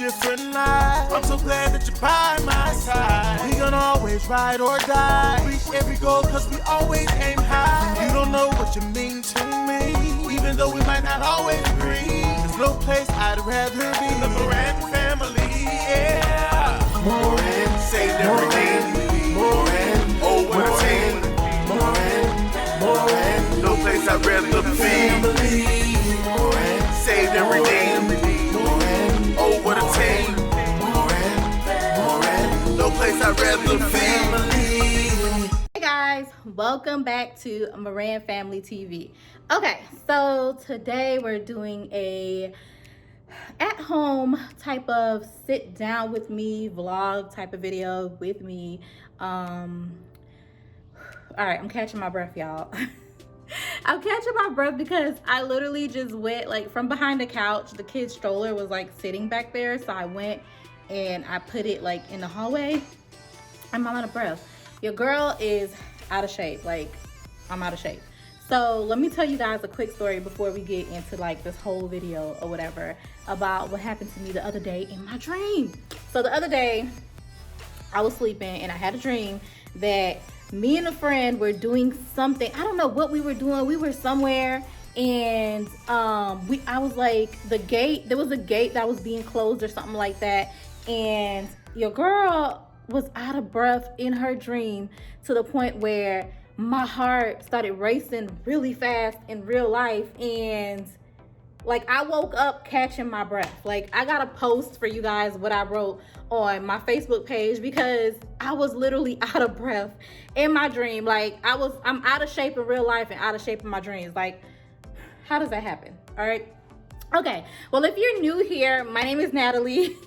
different life. I'm so glad that you're by my side. We gonna always ride or die. Reach every goal cause we always aim high. You don't know what you mean to me, even though we might not always agree. There's no place I'd rather be. The Moran family, yeah. Moran, saved every day. Moran, oh what a team. Moran, no place I'd rather be. Moran, saved every day. Oh, what a team. No place I'd rather be. Hey guys, welcome back to Moran Family TV. Okay, so today we're doing a at-home type of sit down with me vlog type of video with me. All right, I'm catching my breath, y'all. I'm catching my breath because I literally just went like from behind the couch. The kid's stroller was like sitting back there, so I went and I put it like in the hallway. I'm out of breath. Your girl is out of shape. Like, I'm out of shape. So let me tell you guys a quick story before we get into like this whole video or whatever about what happened to me the other day in my dream. So the other day I was sleeping and I had a dream that me and a friend were doing something. I don't know what we were doing. We were somewhere and I was like, there was a gate that was being closed or something like that. And your girl was out of breath in her dream to the point where my heart started racing really fast in real life. And like I woke up catching my breath. Like I gotta post for you guys what I wrote on my Facebook page because I was literally out of breath in my dream. Like I'm out of shape in real life and out of shape in my dreams. Like, how does that happen? All right. Okay. Well, if you're new here, my name is Natalie.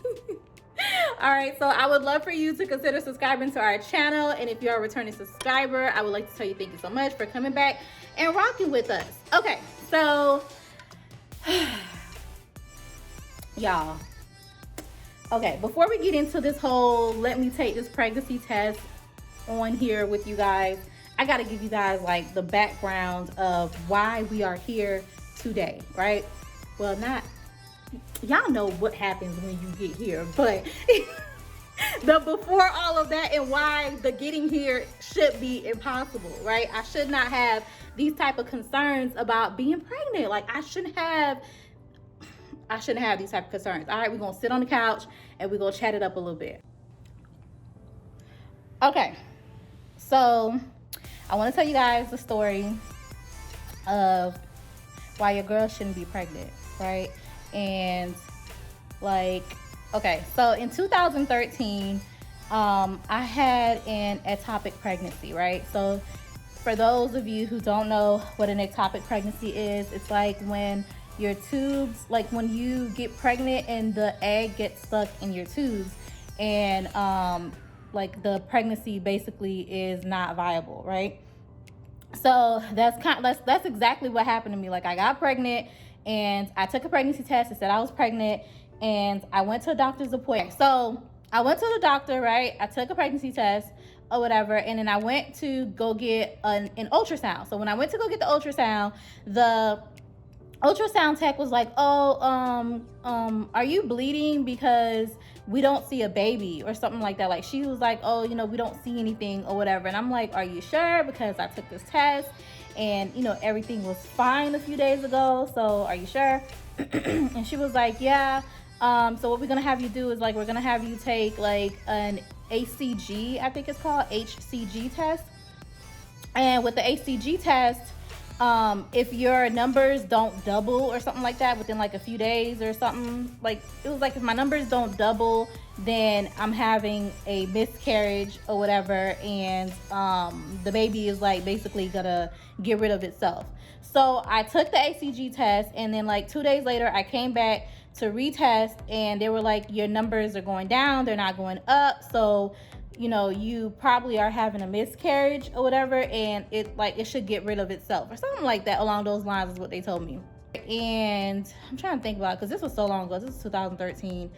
All right. So I would love for you to consider subscribing to our channel. And if you're a returning subscriber, I would like to tell you thank you so much for coming back and rocking with us. Okay. So y'all, okay, before we get into this whole let me take this pregnancy test on here with you guys, I got to give you guys like the background of why we are here today, right? Well, not y'all know what happens when you get here, but the before all of that and why the getting here should be impossible, right? I should not have these type of concerns about being pregnant. Like I shouldn't have these type of concerns. All right, we're gonna sit on the couch and we're gonna chat it up a little bit. Okay, so I want to tell you guys the story of why your girl shouldn't be pregnant, right? And like, okay, so in 2013, I had an ectopic pregnancy, right? So for those of you who don't know what an ectopic pregnancy is, it's like when your tubes, like when you get pregnant and the egg gets stuck in your tubes and like the pregnancy basically is not viable, right? So that's exactly what happened to me. Like I got pregnant and I took a pregnancy test. It said I was pregnant and I went to a doctor's appointment. So I went to the doctor, right? I took a pregnancy test or whatever, and then I went to go get an ultrasound. So when I went to go get the ultrasound tech was like, oh, are you bleeding because we don't see a baby or something like that. Like she was like, oh, you know, we don't see anything or whatever. And I'm like, are you sure? Because I took this test and, you know, everything was fine a few days ago. So are you sure? And she was like, yeah. So what we're going to have you do is like, we're going to have you take like an HCG, I think it's called HCG test. And with the HCG test, if your numbers don't double or something like that within like a few days or something, like it was like if my numbers don't double, then I'm having a miscarriage or whatever, and the baby is like basically gonna get rid of itself. So I took the HCG test, and then like 2 days later I came back to retest, and they were like, your numbers are going down, they're not going up, so you know, you probably are having a miscarriage or whatever, and it should get rid of itself or something like that along those lines is what they told me. And I'm trying to think about it because this was so long ago. This was 2013.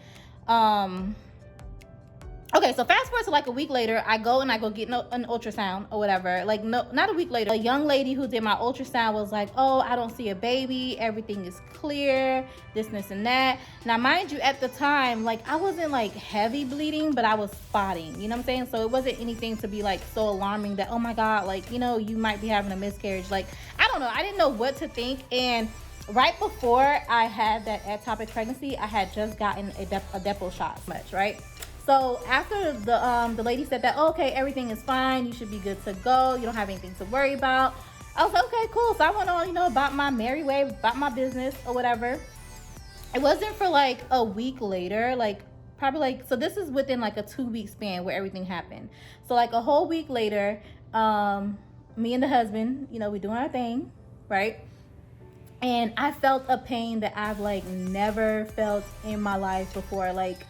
Okay, so fast forward to like a week later, I go get an ultrasound or whatever. Like, no, not a week later, a young lady who did my ultrasound was like, oh, I don't see a baby. Everything is clear, this, and that. Now, mind you, at the time, like, I wasn't like heavy bleeding, but I was spotting, you know what I'm saying? So it wasn't anything to be like so alarming that, oh my God, like, you know, you might be having a miscarriage. Like, I don't know. I didn't know what to think. And right before I had that ectopic pregnancy, I had just gotten a Depo shot, right? So after the lady said that, oh, okay, everything is fine, you should be good to go, you don't have anything to worry about, I was like, okay, cool. So I went on, you know, about my merry way, about my business or whatever. It wasn't for like a week later, like probably like, so this is within like a 2-week span where everything happened. So like a whole week later, me and the husband, you know, we doing our thing, right? And I felt a pain that I've like never felt in my life before. Like,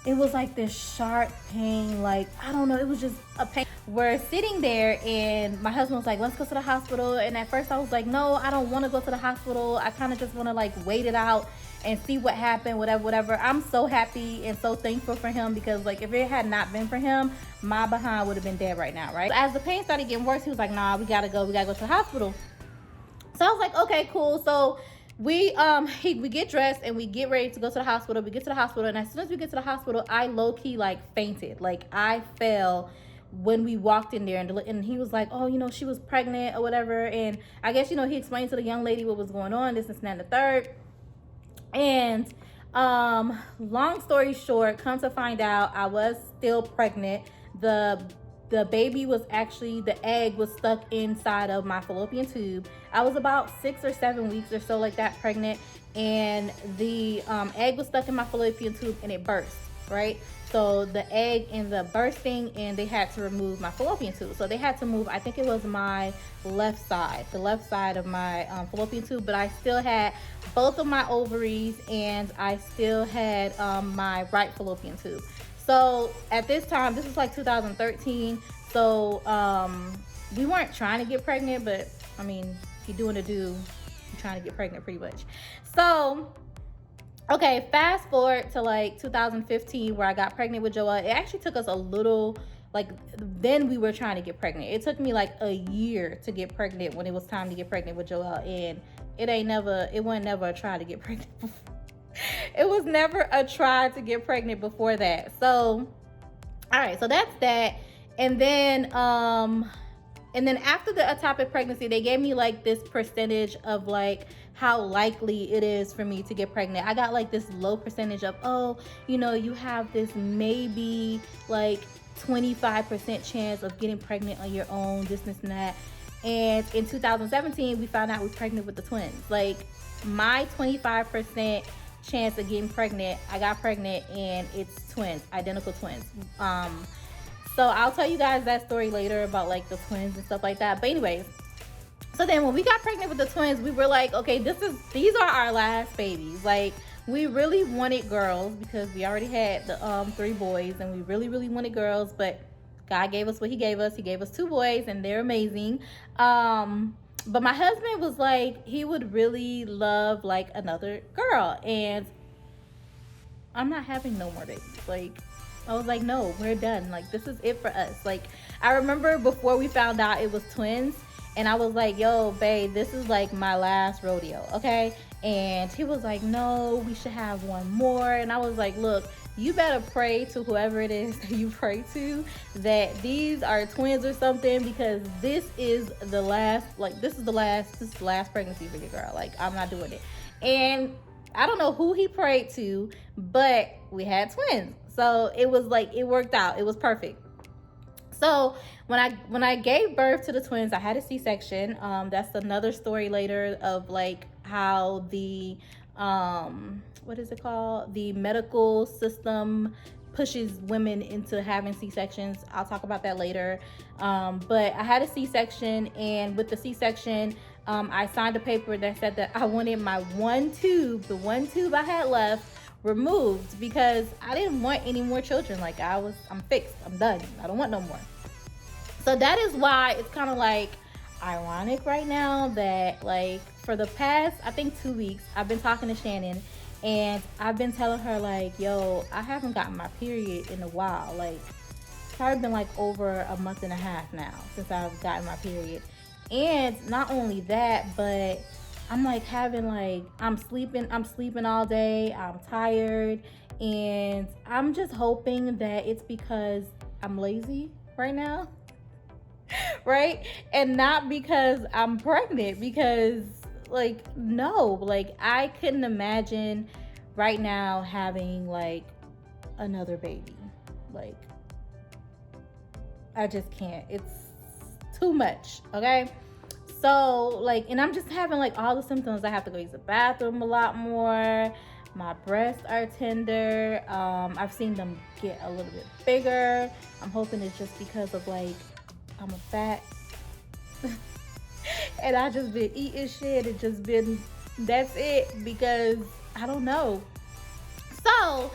it was like this sharp pain, like, I don't know, it was just a pain. We're sitting there and my husband was like, let's go to the hospital. And at first I was like, no, I don't want to go to the hospital. I kind of just want to like wait it out and see what happened, whatever. I'm so happy and so thankful for him, because like if it had not been for him, my behind would have been dead right now, right? So as the pain started getting worse, he was like, nah, we gotta go to the hospital. So I was like, okay, cool. So we get dressed and we get ready to go to the hospital. We get to the hospital, and as soon as we get to the hospital, I low-key like fainted. Like, I fell when we walked in there, and he was like, oh, you know, she was pregnant or whatever. And I guess, you know, he explained to the young lady what was going on, this and that and the third. And long story short, come to find out, I was still pregnant. The baby was actually, the egg was stuck inside of my fallopian tube. I was about 6 or 7 weeks or so like that pregnant, and the egg was stuck in my fallopian tube and it burst, right? So the egg ended up bursting and they had to remove my fallopian tube. So they had to move, I think it was my left side, the left side of my fallopian tube, but I still had both of my ovaries and I still had my right fallopian tube. So at this time, this was like 2013. So we weren't trying to get pregnant, but I mean, if you're doing a do, you're trying to get pregnant pretty much. So, okay, fast forward to like 2015 where I got pregnant with Joel. It actually took us a little, like, then we were trying to get pregnant. It took me like a year to get pregnant when it was time to get pregnant with Joel. And it wasn't never a try to get pregnant before. It was never a try to get pregnant before that. So, all right, so that's that. And then after the ectopic pregnancy, they gave me like this percentage of like how likely it is for me to get pregnant. I got like this low percentage of, oh, you know, you have this maybe like 25% chance of getting pregnant on your own, this and that. And in 2017, we found out we were pregnant with the twins. Like, my 25% chance of getting pregnant, I got pregnant, and it's twins, identical twins. So I'll tell you guys that story later about like the twins and stuff like that. But anyways, so then when we got pregnant with the twins, we were like, okay, these are our last babies. Like, we really wanted girls because we already had the 3 boys, and we really wanted girls, but God gave us what he gave us. He gave us 2 boys, and they're amazing. But my husband was like, he would really love like another girl, and I'm not having no more babies. Like, I was like, no, we're done. Like, this is it for us. Like, I remember before we found out it was twins, and I was like, yo, babe, this is like my last rodeo, okay? And he was like, no, we should have one more. And I was like, look, you better pray to whoever it is that you pray to that these are twins or something, because this is the last pregnancy for your girl. Like, I'm not doing it. And I don't know who he prayed to, but we had twins. So it was like, it worked out. It was perfect. So when I gave birth to the twins, I had a C-section. That's another story later of like how the what is it called? The medical system pushes women into having C-sections. I'll talk about that later. But I had a C-section, and with the C-section, I signed a paper that said that I wanted my the one tube I had left, removed, because I didn't want any more children. Like, I'm fixed. I'm done. I don't want no more. So that is why it's kind of like ironic right now that like for the past, I think 2 weeks, I've been talking to Shannon, And I've been telling her like, yo, I haven't gotten my period in a while. Like, it's probably been like over a month and a half now since I've gotten my period. And not only that, but I'm like having like, I'm sleeping all day, I'm tired, and I'm just hoping that it's because I'm lazy right now. Right? And not because I'm pregnant, because like no, like I couldn't imagine right now having like another baby. Like I just can't. It's too much, okay? So like, and I'm just having like all the symptoms. I have to go use the bathroom a lot more. My breasts are tender. I've seen them get a little bit bigger. I'm hoping it's just because of like I'm a fat and I just been eating shit and just been, that's it, because I don't know. So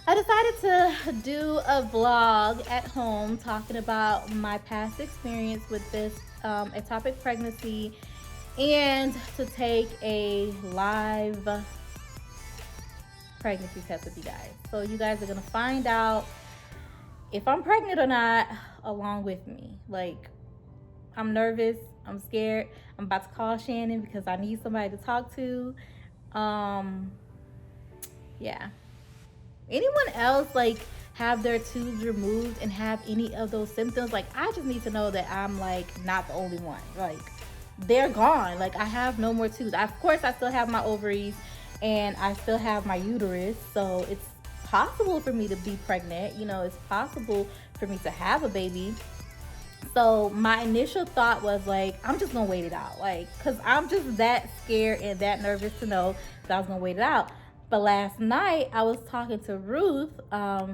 I decided to do a vlog at home talking about my past experience with this ectopic pregnancy, and to take a live pregnancy test with you guys. So you guys are gonna find out if I'm pregnant or not along with me. Like, I'm nervous, I'm scared. I'm about to call Shannon because I need somebody to talk to. Yeah. Anyone else like have their tubes removed and have any of those symptoms? Like, I just need to know that I'm like not the only one. Like, they're gone. Like, I have no more tubes. Of course, I still have my ovaries and I still have my uterus, so it's possible for me to be pregnant. You know, it's possible for me to have a baby. So my initial thought was like, I'm just gonna wait it out, like, cause I'm just that scared and that nervous to know that I was gonna wait it out. But last night I was talking to Ruth.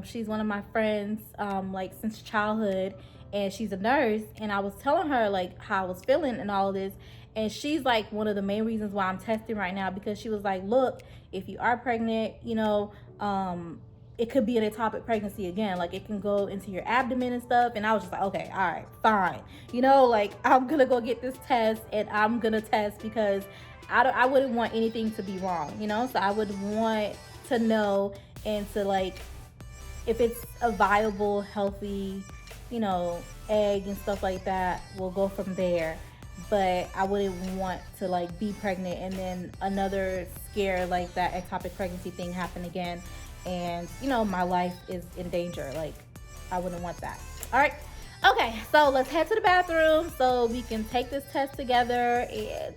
She's one of my friends, like since childhood, and she's a nurse. And I was telling her like how I was feeling and all of this, and she's like one of the main reasons why I'm testing right now, because she was like, look, if you are pregnant, you know, it could be an ectopic pregnancy again. Like, it can go into your abdomen and stuff. And I was just like, okay, all right, fine. You know, like, I'm gonna go get this test and I'm gonna test because I wouldn't want anything to be wrong, you know? So I would want to know, and to like, if it's a viable, healthy, you know, egg and stuff like that, we'll go from there. But I wouldn't want to like be pregnant and then another scare like that ectopic pregnancy thing happen again, and you know, my life is in danger. Like, I wouldn't want that. All right, okay, so let's head to the bathroom so we can take this test together, and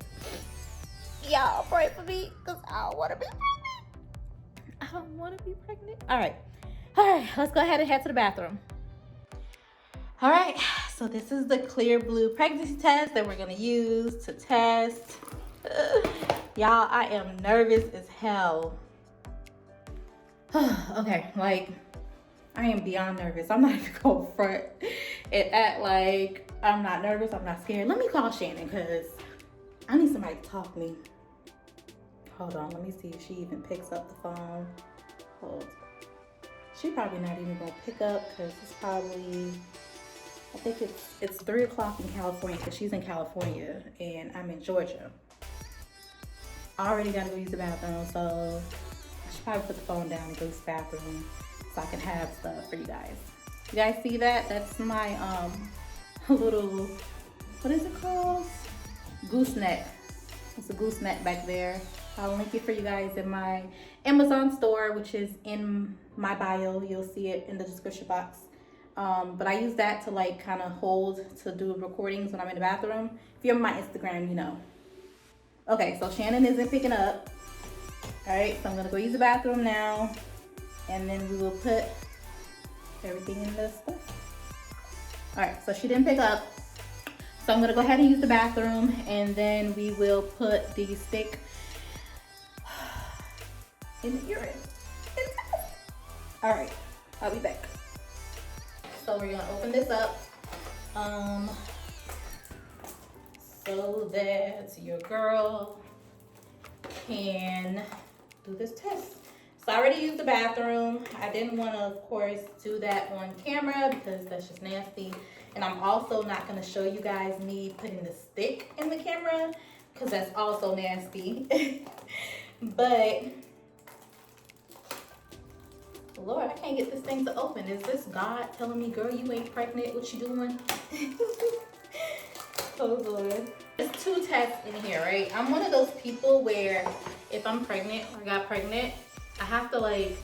y'all pray for me because I don't want to be pregnant. I don't want to be pregnant. All right, let's go ahead and head to the bathroom. All right, so this is the Clear Blue pregnancy test that we're gonna use to test. Y'all, I am nervous as hell. Okay, like, I am beyond nervous. I'm not even gonna front and act like I'm not nervous, I'm not scared. Let me call Shannon because I need somebody to talk to me. Hold on, let me see if she even picks up the phone. Hold. She probably not even gonna pick up because it's probably, I think it's 3 o'clock in California because she's in California and I'm in Georgia. I already gotta go use the bathroom, so I should probably put the phone down and go use the bathroom so I can have stuff for you guys. You guys see that? That's my little, what is it called? Gooseneck. It's a gooseneck back there. I'll link it for you guys in my Amazon store, which is in my bio. You'll see it in the description box. But I use that to like kind of hold to do recordings when I'm in the bathroom. If you're on my Instagram, you know. Okay, so Shannon isn't picking up. All right, so I'm gonna go use the bathroom now, and then we will put everything in the stuff. All right, so she didn't pick up. So I'm gonna go ahead and use the bathroom, and then we will put the stick in the urine. All right, I'll be back. So we're gonna open this up so that your girl can do this test. So I already used the bathroom. I didn't want to, of course, do that on camera because that's just nasty. And I'm also not going to show you guys me putting the stick in the camera because that's also nasty. But Lord, I can't get this thing to open. Is this God telling me, girl, you ain't pregnant? What you doing? Oh, Lord. There's 2 tests in here, right? I'm one of those people where if I'm pregnant or got pregnant, I have to like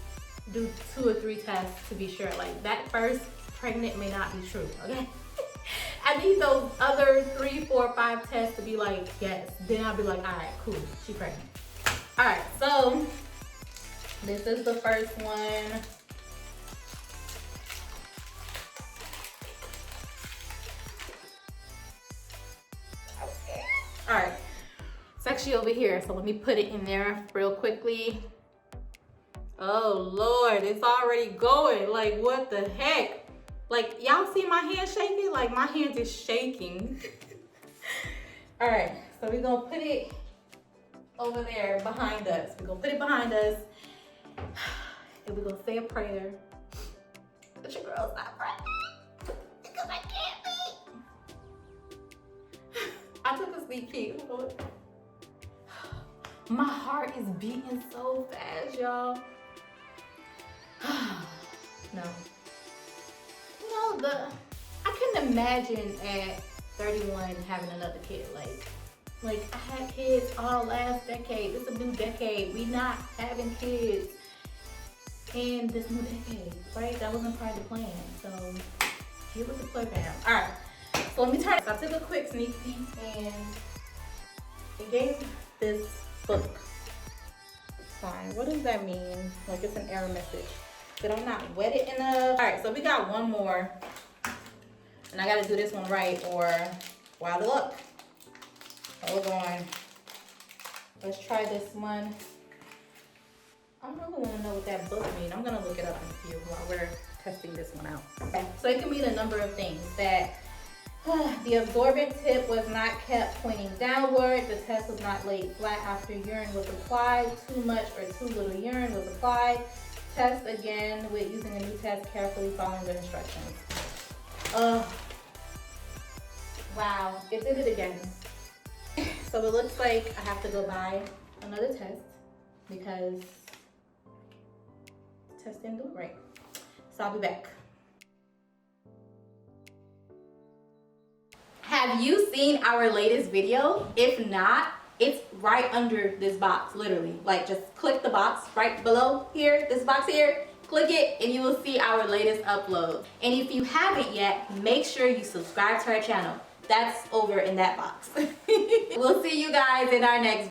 do 2 or 3 tests to be sure. Like that first pregnant may not be true, okay? I need those other 3, 4, 5 tests to be like, yes. Then I'll be like, all right, cool, she pregnant. All right, so this is the first one. All right, it's actually over here, so let me put it in there real quickly. Oh Lord, it's already going. Like, what the heck? Like, y'all see my hand shaking? Like, my hand is shaking. All right, so we're gonna put it over there behind us. We're gonna put it behind us, and we're gonna say a prayer. But your girl's not pregnant, because I can't be. I took a sneak peek. My heart is beating so fast, y'all. No. You know, I couldn't imagine at 31 having another kid. Like I had kids all last decade. It's a new decade. We not having kids in this new decade, right? That wasn't part of the plan. So here was the plan. All right. So let me turn. So I took a quick sneak peek, and it gave this book. Fine. What does that mean? Like it's an error message. But I'm not wetted enough. All right, so we got one more. And I gotta do this one right or wild luck. Hold on. Let's try this one. I don't really wanna know what that book means. I'm gonna look it up in a few while we're testing this one out. Okay, so it can mean a number of things. That the absorbent tip was not kept pointing downward. The test was not laid flat after urine was applied. Too much or too little urine was applied. Test again with using a new test, carefully following the instructions. Wow, it did it again. So it looks like I have to go buy another test because the test didn't do it right. So I'll be back. Have you seen our latest video? If not, it's right under this box, literally. Like just click the box right below here, this box here, click it and you will see our latest upload. And if you haven't yet, make sure you subscribe to our channel. That's over in that box. We'll see you guys in our next